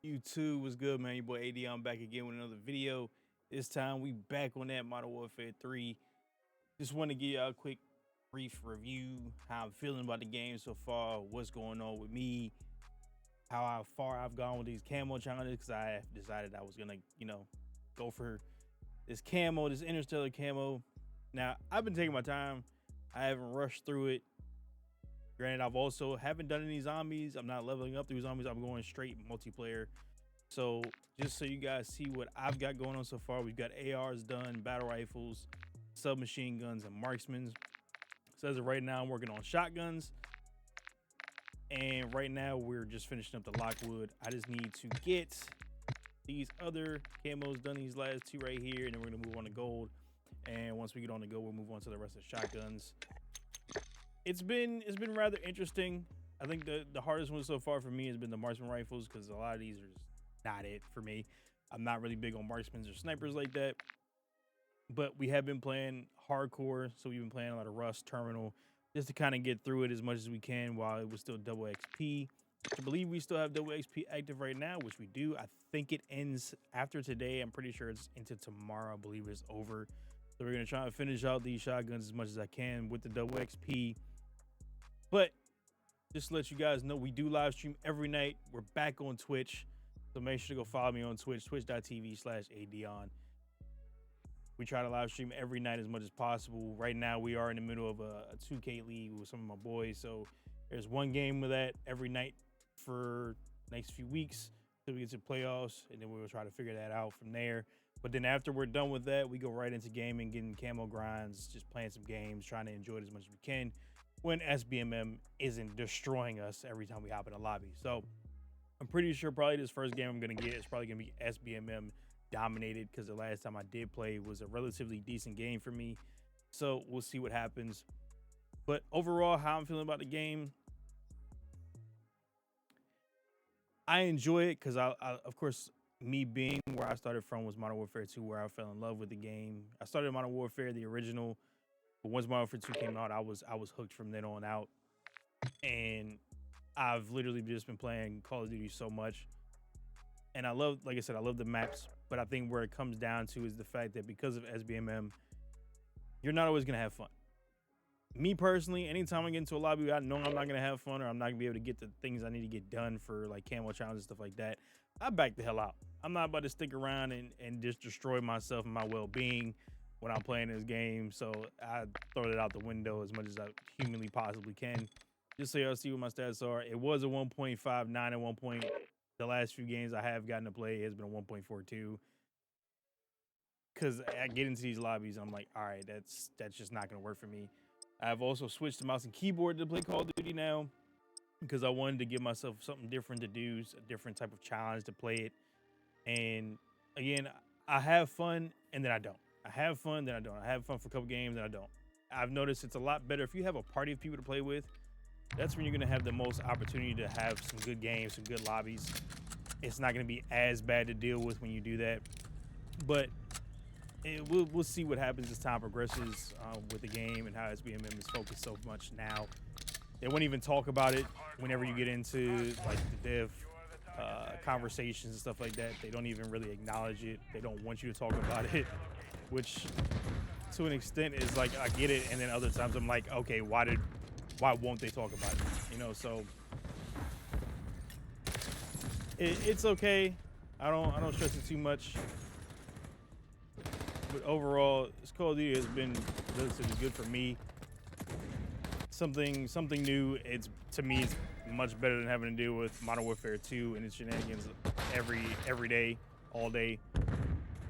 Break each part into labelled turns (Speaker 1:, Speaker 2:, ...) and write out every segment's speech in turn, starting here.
Speaker 1: YouTube was good, man. Your boy AD, back again with another video. This time we back on that Modern Warfare 3. Just want to give y'all a quick brief review, how I'm feeling about the game so far, what's going on with me, how far I've gone with these camo challenges, because I have decided I was gonna, go for this camo, this interstellar camo. Now, I've been taking my time. I haven't rushed through it. Granted, I've also haven't done any zombies. I'm not leveling up through zombies. I'm going straight multiplayer. So just so you guys see what I've got going on so far, we've got ARs done, battle rifles, submachine guns, and marksmen. So as of right now, I'm working on shotguns. And right now, we're just finishing up the Lockwood. I just need to get these other camos done, these last two right here, and then we're gonna move on to gold. And once we get on to gold, we'll move on to the rest of the shotguns. It's been rather interesting. I think the hardest one so far for me has been the marksman rifles, because a lot of these are just not it for me. I'm not really big on marksmen or snipers like that. But we have been playing hardcore, so we've been playing a lot of Rust Terminal just to kind of get through it as much as we can while it was still double XP. I believe we still have double XP active right now, which we do. I think it ends after today. I'm pretty sure it's into tomorrow. I believe it's over. So we're gonna try and finish out these shotguns as much as I can with the double XP. But just to let you guys know, we do live stream every night. We're back on Twitch, so make sure to go follow me on Twitch, twitch.tv/AyeDeon. We try to live stream every night as much as possible. Right now, we are in the middle of a 2K league with some of my boys, so there's one game with that every night for the next few weeks till we get to playoffs, and then we'll try to figure that out from there. But then after we're done with that, we go right into gaming, getting camo grinds, just playing some games, trying to enjoy it as much as we can when SBMM isn't destroying us every time we hop in a lobby. So I'm pretty sure probably this first game I'm gonna get is probably gonna be SBMM dominated, because the last time I did play was a relatively decent game for me. So we'll see what happens. But overall, how I'm feeling about the game, I enjoy it because I of course, me being where I started from was Modern Warfare 2, where I fell in love with the game. I started Modern Warfare, the original, but once Modern Warfare 2 came out, I was hooked from then on out. And I've literally just been playing Call of Duty so much. And I love, like I said, I love the maps, but I think where it comes down to is the fact that because of SBMM, you're not always gonna have fun. Me personally, anytime I get into a lobby, I know I'm not gonna have fun, or I'm not gonna be able to get the things I need to get done for like camo challenges and stuff like that. I back the hell out. I'm not about to stick around and just destroy myself and my well-being when I'm playing this game. So I throw it out the window as much as I humanly possibly can. Just so y'all see what my stats are. It was a 1.59 at one point. The last few games I have gotten to play has been a 1.42. Because I get into these lobbies, I'm like, all right, that's just not gonna work for me. I've also switched to mouse and keyboard to play Call of Duty now, because I wanted to give myself something different to do, a different type of challenge to play it. And again, I have fun and then I don't. I have fun, then I don't. I have fun for a couple games and I don't. I've noticed it's a lot better if you have a party of people to play with. That's when you're gonna have the most opportunity to have some good games, some good lobbies. It's not gonna be as bad to deal with when you do that. But we'll see what happens as time progresses with the game and how SBMM is focused so much now. They won't even talk about it whenever you get into like the dev conversations and stuff like that. They don't even really acknowledge it. They don't want you to talk about it, which to an extent is like, I get it. And then other times I'm like, okay, why won't they talk about it? You know, so it's okay. I don't stress it too much. But overall, this Call of Duty has been relatively good for me. Something new. To me, it's much better than having to deal with Modern Warfare 2 and its shenanigans every day, all day.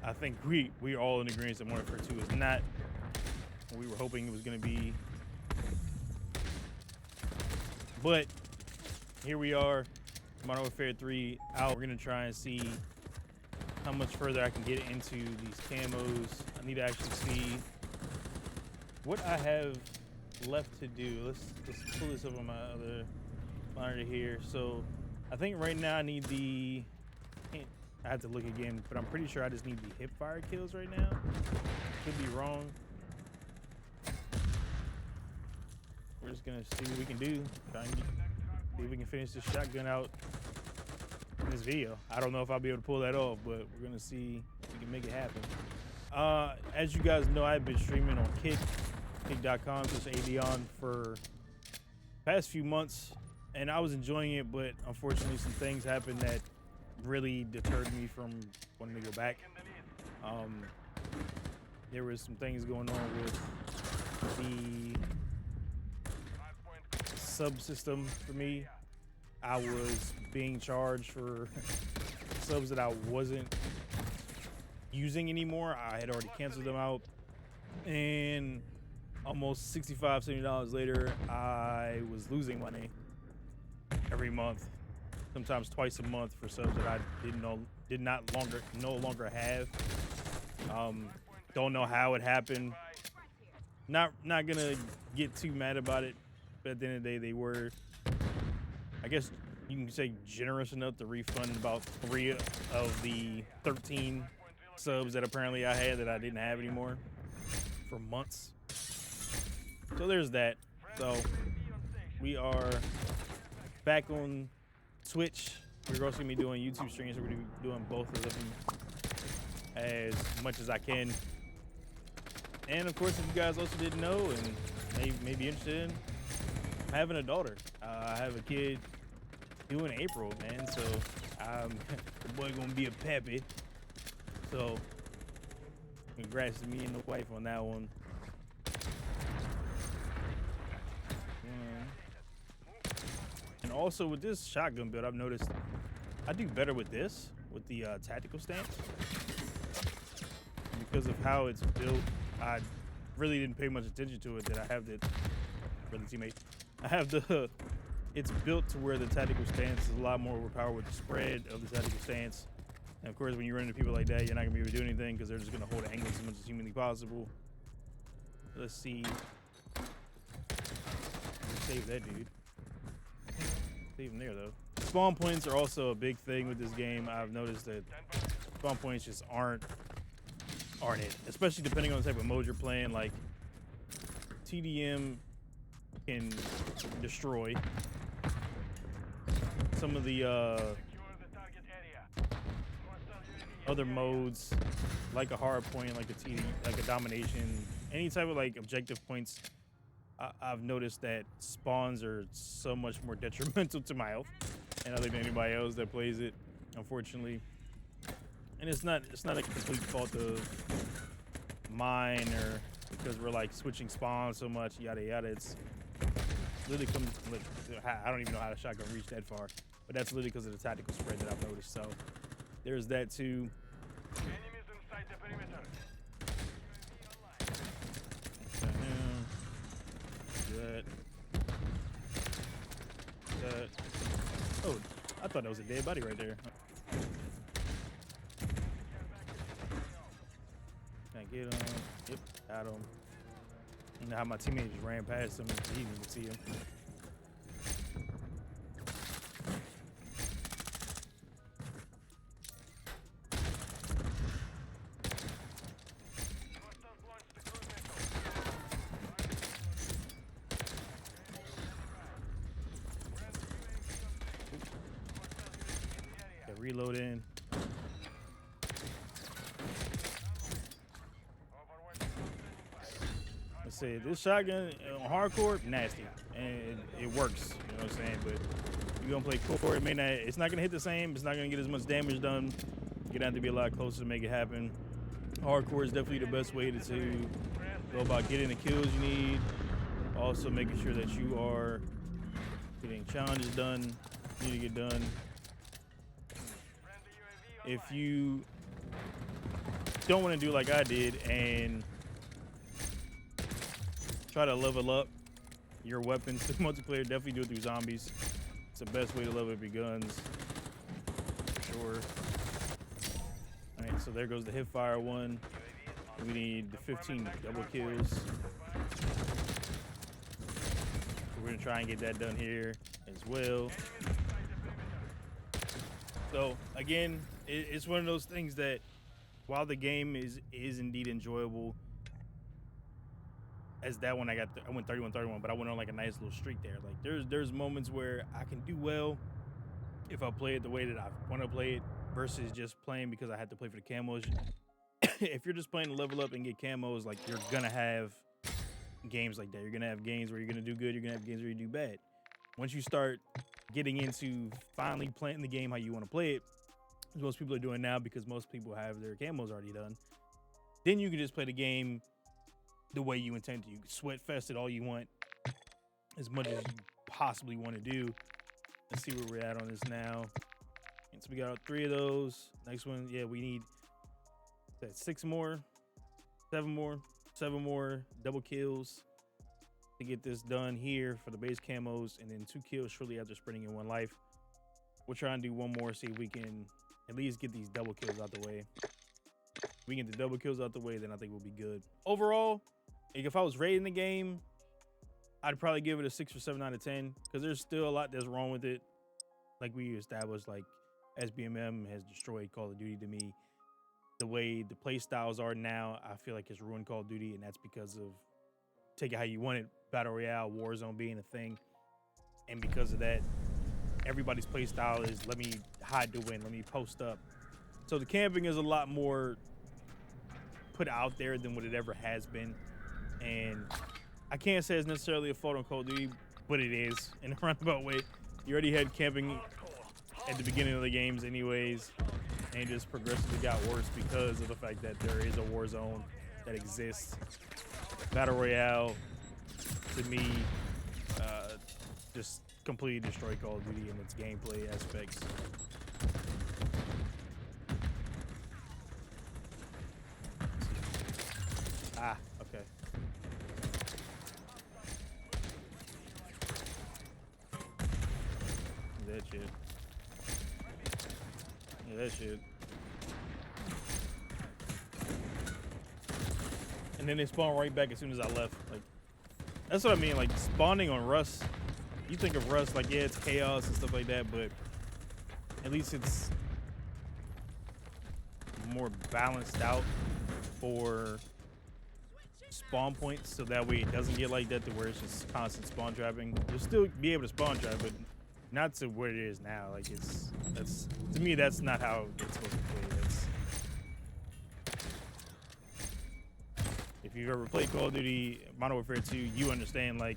Speaker 1: I think we are all in agreement that Modern Warfare 2 is not what we were hoping it was going to be. But here we are, Modern Warfare 3 out. We're gonna try and see how much further I can get into these camos. I need to actually see what I have left to do. Let's pull this up on my other monitor here. So I think right now I need I have to look again, but I'm pretty sure I just need the hip fire kills right now. Could be wrong. We're just gonna see what we can do. Try and see if we can finish this shotgun out in this video. I don't know if I'll be able to pull that off, but we're gonna see if we can make it happen. As you guys know, I've been streaming on kick.com/AyeDeon for past few months, and I was enjoying it, but unfortunately some things happened that really deterred me from wanting to go back. There was some things going on with the subsystem for me. I was being charged for subs that I wasn't using anymore. I had already canceled them out, and almost $65–70 later, I was losing money every month, sometimes twice a month, for subs that I no longer have. Don't know how it happened. Not gonna get too mad about it, but at the end of the day, they were, I guess you can say, generous enough to refund about 3 of the 13 subs that apparently I had that I didn't have anymore for months. So there's that. So we are back on Twitch. We're also gonna be doing YouTube streams. So we're gonna be doing both of them as much as I can. And of course, if you guys also didn't know and may be interested in, I'm having a daughter. I have a kid due in April, man. So the boy gonna be a pappy. So congrats to me and the wife on that one. And also with this shotgun build, I've noticed I do better with this, with the tactical stance, because of how it's built. I really didn't pay much attention to it. That I have that for the teammate. I have it's built to where the tactical stance is a lot more overpowered with the spread of the tactical stance. And of course, when you run into people like that, you're not gonna be able to do anything because they're just gonna hold angles as much as humanly possible. Let's see. Save that dude. Save him there though. Spawn points are also a big thing with this game. I've noticed that spawn points just aren't it, especially depending on the type of mode you're playing. Like TDM can destroy some of the other modes, like a hard point, like a TD, like a domination, any type of like objective points. I've noticed that spawns are so much more detrimental to my health, and I think anybody else that plays it, unfortunately. And it's not a complete fault of mine, or because we're like switching spawns so much, yada yada. It's literally comes. I don't even know how the shotgun reached that far, but that's literally because of the tactical spread that I've noticed. So there's that too.
Speaker 2: Enemies inside the perimeter.
Speaker 1: That. Oh, I thought that was a dead body right there. Can I get him? Yep, got him. You know how my teammate just ran past him and he didn't even see him. Reload in. Let's say this shotgun on hardcore, nasty, and it works. You know what I'm saying? But you're gonna play core, it's not gonna hit the same. It's not gonna get as much damage done. You're gonna have to be a lot closer to make it happen. Hardcore is definitely the best way to go about getting the kills you need. Also making sure that you are getting challenges done. You need to get done. If you don't want to do like I did and try to level up your weapons through multiplayer, definitely do it through zombies. It's the best way to level up your guns, for sure. All right, so there goes the hipfire one. We need the 15 double kills. We're gonna try and get that done here as well. So again, it's one of those things that while the game is indeed enjoyable, as that one I went 31-31, but I went on like a nice little streak there. Like there's moments where I can do well, if I play it the way that I want to play it versus just playing because I had to play for the camos. If you're just playing to level up and get camos, like, you're gonna have games like that. You're gonna have games where you're gonna do good. You're gonna have games where you do bad. Once you start getting into finally playing the game how you want to play it, as most people are doing now because most people have their camos already done, then you can just play the game the way you intend to. You can sweat fest it all you want, as much as you possibly want to do. Let's see where we're at on this now. And so we got 3 of those. Next one, yeah, we need that 6 more, 7 more, 7 more double kills to get this done here for the base camos, and then 2 kills shortly after sprinting in 1 life. We'll try and do 1 more, see if we can at least get these double kills out the way. If we get the double kills out the way, then I think we'll be good. Overall, if I was rating the game, I'd probably give it a 6 or 7 out of 10 because there's still a lot that's wrong with it. Like we established, like SBMM has destroyed Call of Duty to me. The way the play styles are now, I feel like it's ruined Call of Duty, and that's because of take it how you want it, Battle Royale, Warzone being a thing. And because of that, everybody's play style is let me hide to win, let me post up. So the camping is a lot more put out there than what it ever has been. And I can't say it's necessarily a fault on Call of Duty, but it is in a roundabout way. You already had camping at the beginning of the games anyways, and just progressively got worse because of the fact that there is a war zone that exists. Battle Royale, to me, just completely destroyed Call of Duty in its gameplay aspects. Ah, okay. That shit. Yeah, that shit. And then they spawn right back as soon as I left. Like, that's what I mean. Like, spawning on Rust, you think of Rust like, yeah, it's chaos and stuff like that, but at least it's more balanced out for spawn points, so that way it doesn't get like that to where it's just constant spawn trapping. You'll still be able to spawn trap, but not to what it is now. Like, that's to me, that's not how it's supposed to play. If you've ever played Call of Duty Modern Warfare 2, you understand, like,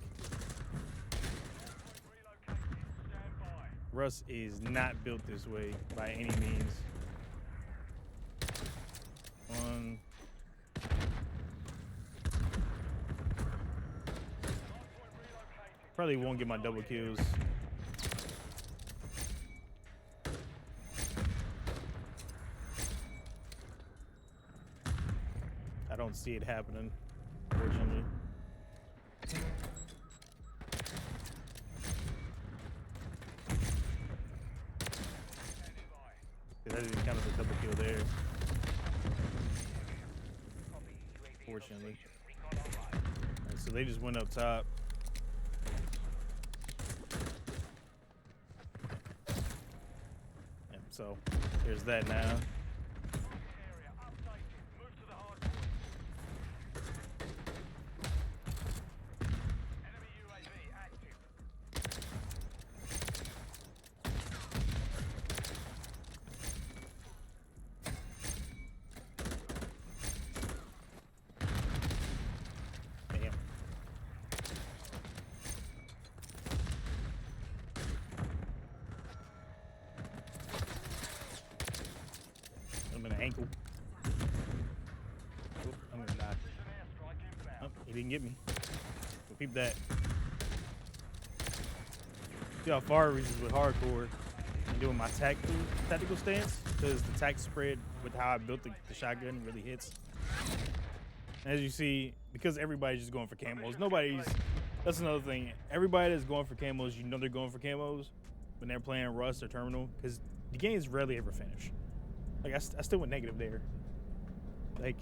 Speaker 1: Rust is not built this way by any means. One. Probably won't get my double kills. I don't see it happening, unfortunately. That didn't count as a double kill there. Fortunately. Right, so they just went up top. Yeah, so there's that now. I'm in an ankle. Oh, I'm gonna die. Oh, he didn't get me. We'll keep that. See how far it reaches with hardcore and doing my tactical stance, because the tac spread with how I built the shotgun really hits. As you see, because everybody's just going for camos, that's another thing. Everybody that's going for camos, you know they're going for camos when they're playing Rust or Terminal, because the games rarely ever finish. Like, I still went negative there. Like,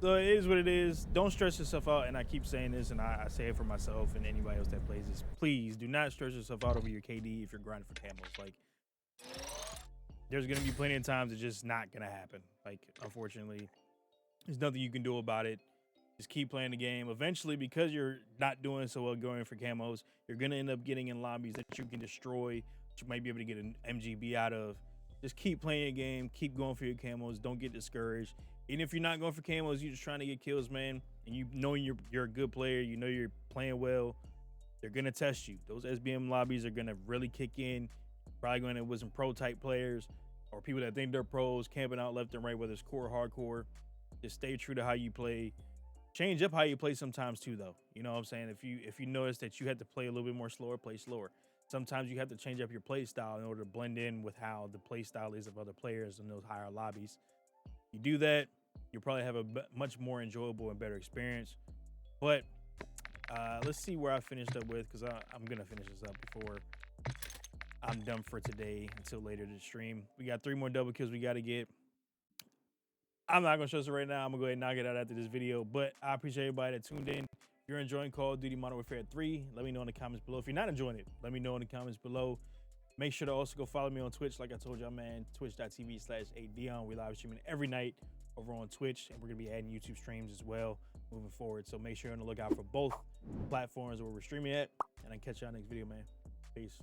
Speaker 1: so it is what it is. Don't stress yourself out, and I keep saying this, and I say it for myself and anybody else that plays this. Please do not stress yourself out over your KD if you're grinding for camos. Like, there's gonna be plenty of times it's just not gonna happen. Like, unfortunately, there's nothing you can do about it. Just keep playing the game. Eventually, because you're not doing so well going for camos, you're gonna end up getting in lobbies that you can destroy you might be able to get an MGB out of. Just keep playing your game, keep going for your camos, don't get discouraged. Even if you're not going for camos, you're just trying to get kills, man, and you know you're a good player, you know you're playing well, they're gonna test you. Those SBM lobbies are gonna really kick in. Probably going to with some pro type players or people that think they're pros, camping out left and right, whether it's core or hardcore. Just stay true to how you play. Change up how you play sometimes too, though. You know what I'm saying? If you notice that you have to play a little bit more slower, play slower. Sometimes you have to change up your play style in order to blend in with how the play style is of other players in those higher lobbies. You do that, you'll probably have a much more enjoyable and better experience. But let's see where I finished up with, because I'm gonna finish this up before I'm done for today until later to stream. We got 3 more double kills we got to get. I'm not gonna stress it right now. I'm gonna go ahead and knock it out after this video. But I appreciate everybody that tuned in. If you're enjoying Call of Duty Modern Warfare 3, let me know in the comments below. If you're not enjoying it, let me know in the comments below. Make sure to also go follow me on Twitch, like I told y'all, man. Twitch.tv/AyeDeon. We live streaming every night over on Twitch, and we're gonna be adding YouTube streams as well moving forward. So make sure you're on the lookout for both platforms where we're streaming at. And I catch y'all next video, man. Peace.